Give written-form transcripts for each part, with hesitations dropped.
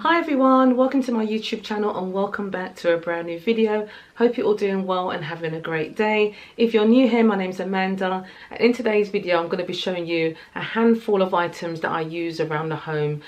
Hi everyone, welcome to my YouTube channel and welcome back to a brand new video. Hope you're all doing well and having a great day. If you're new here, my name's Amanda, and in today's video I'm going to be showing you a handful of items that I use around the home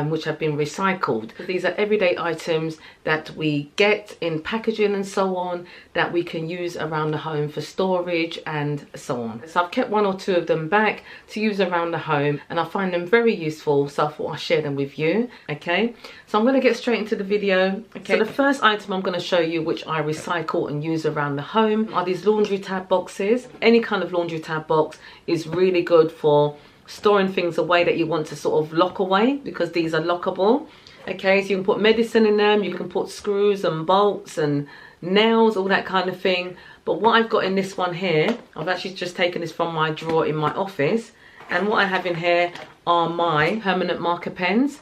which have been recycled. These are everyday items that we get in packaging and so on that we can use around the home for storage and so on. So I've kept one or two of them back to use around the home and I find them very useful, so I thought I'll share them with you. Okay, so I'm going to get straight into the video. Okay, so the first item I'm going to show you which I recycle and use around the home are these laundry tab boxes. Any kind of laundry tab box is really good for storing things away that you want to sort of lock away, because these are lockable. Okay, so you can put medicine in them, you can put screws and bolts and nails, all that kind of thing. But what I've got in this one here, I've actually just taken this from my drawer in my office, and what I have in here are my permanent marker pens.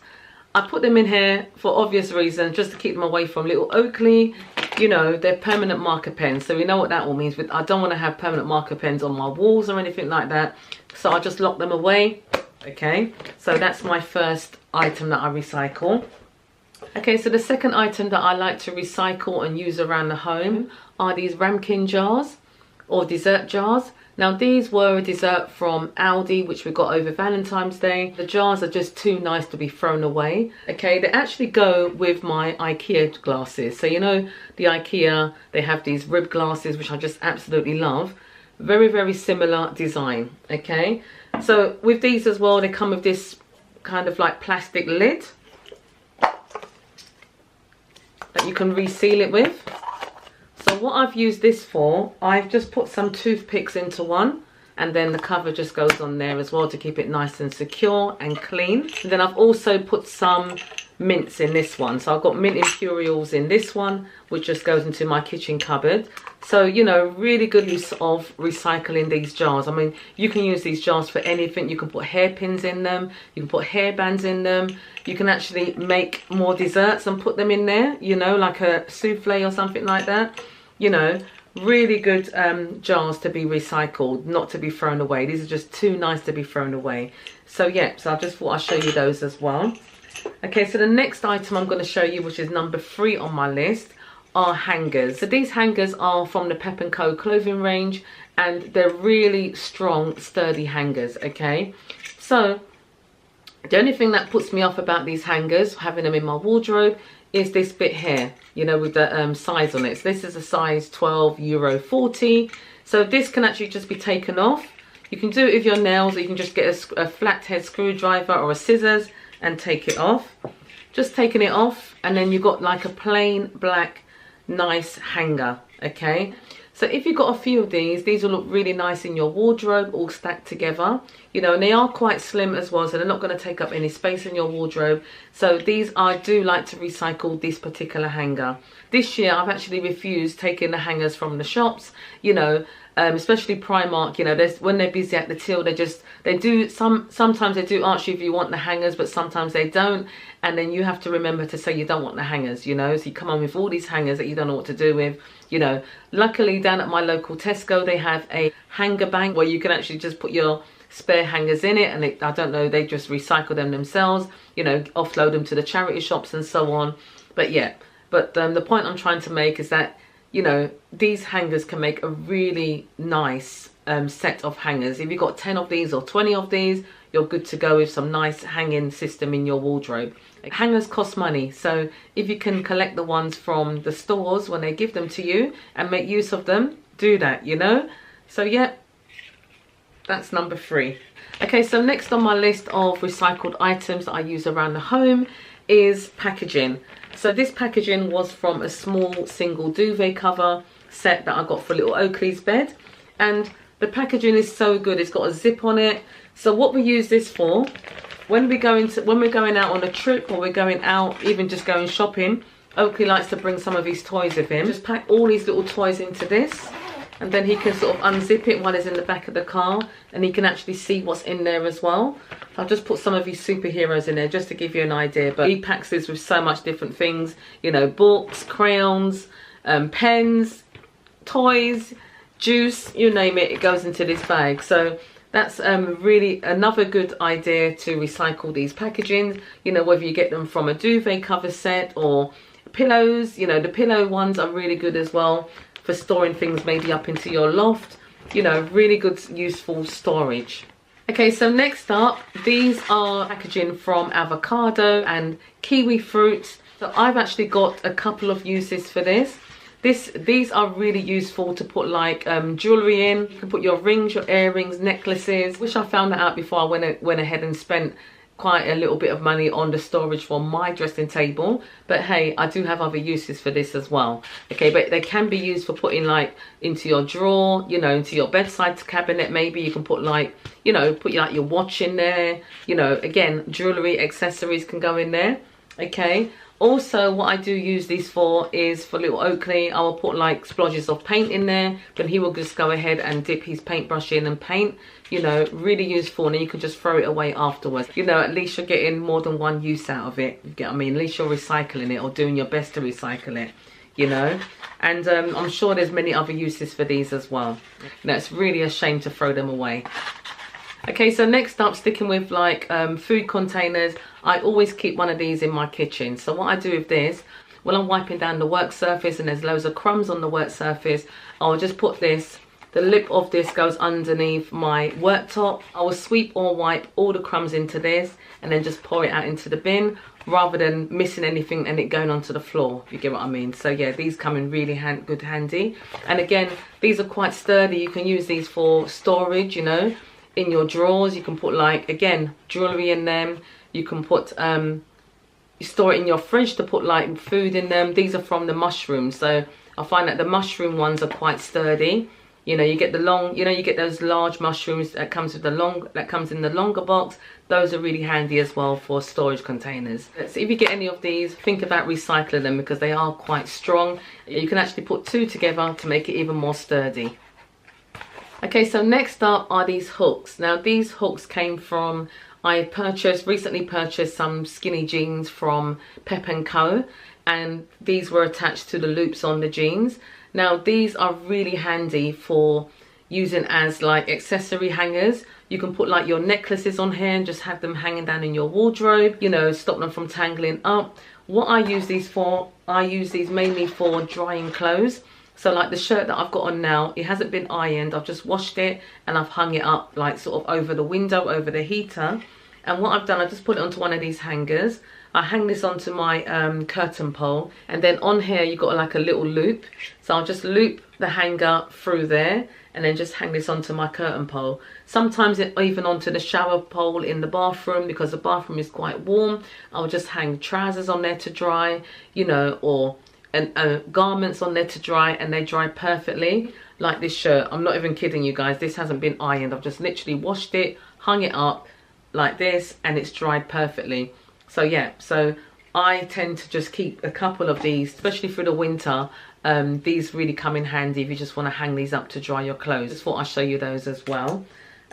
I put them in here for obvious reasons, just to keep them away from little Oakley. You know, they're permanent marker pens, so we know what that all means. I don't want to have permanent marker pens on my walls or anything like that, so I just lock them away. Okay, so that's my first item that I recycle. Okay, so the second item that I like to recycle and use around the home are these ramekin jars or dessert jars. Now these were a dessert from Aldi which we got over Valentine's Day. The jars are just too nice to be thrown away. Okay, they actually go with my IKEA glasses. So you know the IKEA, they have these rib glasses which I just absolutely love. Very, very similar design. Okay, so with these as well, they come with this kind of like plastic lid that you can reseal it with. So what I've used this for, I've just put some toothpicks into one, and then the cover just goes on there as well to keep it nice and secure and clean. And then I've also put some mints in this one. So I've got mint imperials in this one, which just goes into my kitchen cupboard. So, you know, really good use of recycling these jars. I mean, you can use these jars for anything. You can put hairpins in them, you can put hairbands in them. You can actually make more desserts and put them in there, you know, like a souffle or something like that. You know, really good jars to be recycled, not to be thrown away. These are just too nice to be thrown away. So yeah, so I just thought I'd show you those as well. Okay, so the next item I'm going to show you, which is number 3 on my list, are hangers. So these hangers are from the Pep & Co clothing range, and they're really strong, sturdy hangers. Okay, so the only thing that puts me off about these hangers, having them in my wardrobe, is this bit here, you know, with the size on it. So this is a size 12 euro 40. So this can actually just be taken off. You can do it with your nails, or you can just get a flathead screwdriver or a scissors and take it off. Just taking it off, and then you've got like a plain black nice hanger. Okay, so if you've got a few of these will look really nice in your wardrobe, all stacked together, you know, and they are quite slim as well, so they're not going to take up any space in your wardrobe. So these, I do like to recycle this particular hanger. This year I've actually refused taking the hangers from the shops, you know, especially Primark. You know, when they're busy at the till, sometimes they do ask you if you want the hangers, but sometimes they don't, and then you have to remember to say you don't want the hangers, you know. So you come on with all these hangers that you don't know what to do with, you know. Luckily down at my local Tesco they have a hanger bank where you can actually just put your spare hangers in it, and I don't know, they just recycle them themselves, you know, offload them to the charity shops and so on. But yeah, but the point I'm trying to make is that, you know, these hangers can make a really nice set of hangers. If you've got 10 of these or 20 of these, you're good to go with some nice hanging system in your wardrobe. Hangers cost money, so if you can collect the ones from the stores when they give them to you and make use of them, do that, you know. So yeah, that's number 3. Okay, so next on my list of recycled items that I use around the home is packaging. So this packaging was from a small single duvet cover set that I got for little Oakley's bed, and the packaging is so good. It's got a zip on it. So what we use this for, when we're going out on a trip, or we're going out, even just going shopping, Oakley likes to bring some of his toys with him. Just pack all these little toys into this, and then he can sort of unzip it while he's in the back of the car, and he can actually see what's in there as well. I've just put some of his superheroes in there just to give you an idea, but he packs this with so much different things, you know, books, crayons, pens, toys, juice, you name it, it goes into this bag. So that's really another good idea to recycle these packagings. You know, whether you get them from a duvet cover set or pillows, you know, the pillow ones are really good as well for storing things maybe up into your loft. You know, really good useful storage. Okay, so next up, these are packaging from avocado and kiwi fruits. So I've actually got a couple of uses for this. These are really useful to put like jewelry in. You can put your rings, your earrings, necklaces. Wish I found that out before I went ahead and spent quite a little bit of money on the storage for my dressing table. But hey, I do have other uses for this as well. Okay, but they can be used for putting like into your drawer, you know, into your bedside cabinet. Maybe you can put like, you know, put like your watch in there. You know, again, jewelry, accessories can go in there. Okay. Also, what I do use these for is for little Oakley. I will put like splodges of paint in there, but he will just go ahead and dip his paintbrush in and paint. You know, really useful, and you can just throw it away afterwards. You know, at least you're getting more than one use out of it. You get what I mean? At least you're recycling it or doing your best to recycle it, you know. And I'm sure there's many other uses for these as well. You know, it's really a shame to throw them away. Okay, so next up, sticking with like food containers, I always keep one of these in my kitchen. So what I do with this, when I'm wiping down the work surface and there's loads of crumbs on the work surface, I'll just put this, the lip of this goes underneath my worktop. I will sweep or wipe all the crumbs into this and then just pour it out into the bin, rather than missing anything and it going onto the floor, if you get what I mean. So yeah, these come in really good handy. And again, these are quite sturdy. You can use these for storage, you know, in your drawers. You can put like, again, jewelry in them. You can put you store it in your fridge to put like food in them. These are from the mushrooms, so I find that the mushroom ones are quite sturdy. You know, you get the long, you know, you get those large mushrooms that comes with the long, that comes in the longer box. Those are really handy as well for storage containers. So if you get any of these, think about recycling them because they are quite strong. You can actually put two together to make it even more sturdy. Okay, so next up are these hooks. Now these hooks came from, I recently purchased some skinny jeans from Pep & Co. And these were attached to the loops on the jeans. Now these are really handy for using as like accessory hangers. You can put like your necklaces on here and just have them hanging down in your wardrobe, you know, stop them from tangling up. What I use these for, I use these mainly for drying clothes. So like the shirt that I've got on now, it hasn't been ironed. I've just washed it and I've hung it up like sort of over the window, over the heater. And what I've done, I just put it onto one of these hangers. I hang this onto my curtain pole, and then on here you've got like a little loop. So I'll just loop the hanger through there and then just hang this onto my curtain pole. Sometimes even onto the shower pole in the bathroom, because the bathroom is quite warm. I'll just hang trousers on there to dry, you know, or garments on there to dry, and they dry perfectly. Like this shirt, I'm not even kidding you guys, this hasn't been ironed. I've just literally washed it, hung it up like this, and it's dried perfectly. So yeah, so I tend to just keep a couple of these, especially through the winter. These really come in handy if you just want to hang these up to dry your clothes. Just thought I'd show you those as well.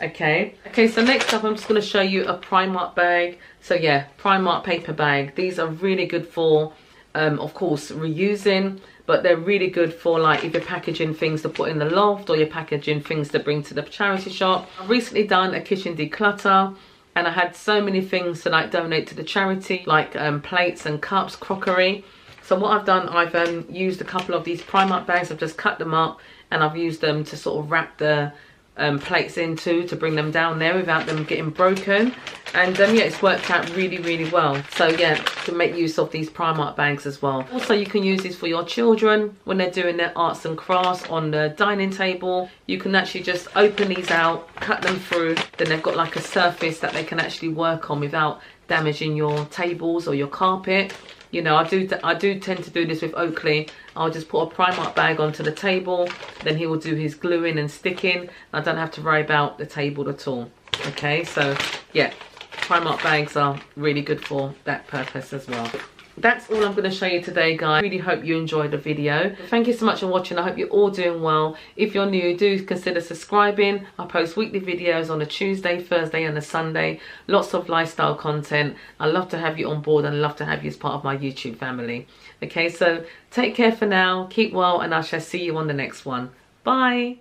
Okay, so next up I'm just going to show you a Primark bag. So yeah, Primark paper bag. These are really good for of course reusing, but they're really good for like if you're packaging things to put in the loft or you're packaging things to bring to the charity shop. I've recently done a kitchen declutter and I had so many things to like donate to the charity, like plates and cups, crockery. So what I've done, I've used a couple of these Primark bags. I've just cut them up and I've used them to sort of wrap the plates into, to bring them down there without them getting broken. And yeah, it's worked out really well. So yeah, you can make use of these Primark bags as well. Also, you can use these for your children when they're doing their arts and crafts on the dining table. You can actually just open these out, cut them through, then they've got like a surface that they can actually work on without damaging your tables or your carpet. You know, I do tend to do this with Oakley. I'll just put a Primark bag onto the table, then he will do his gluing and sticking. I don't have to worry about the table at all. Okay, so yeah, Primark bags are really good for that purpose as well. That's all I'm going to show you today, guys. Really hope you enjoyed the video. Thank you so much for watching. I hope you're all doing well. If you're new, do consider subscribing. I post weekly videos on a Tuesday, Thursday and a Sunday. Lots of lifestyle content. I love to have you on board and love to have you as part of my YouTube family. Okay, so take care for now. Keep well, and I shall see you on the next one. Bye.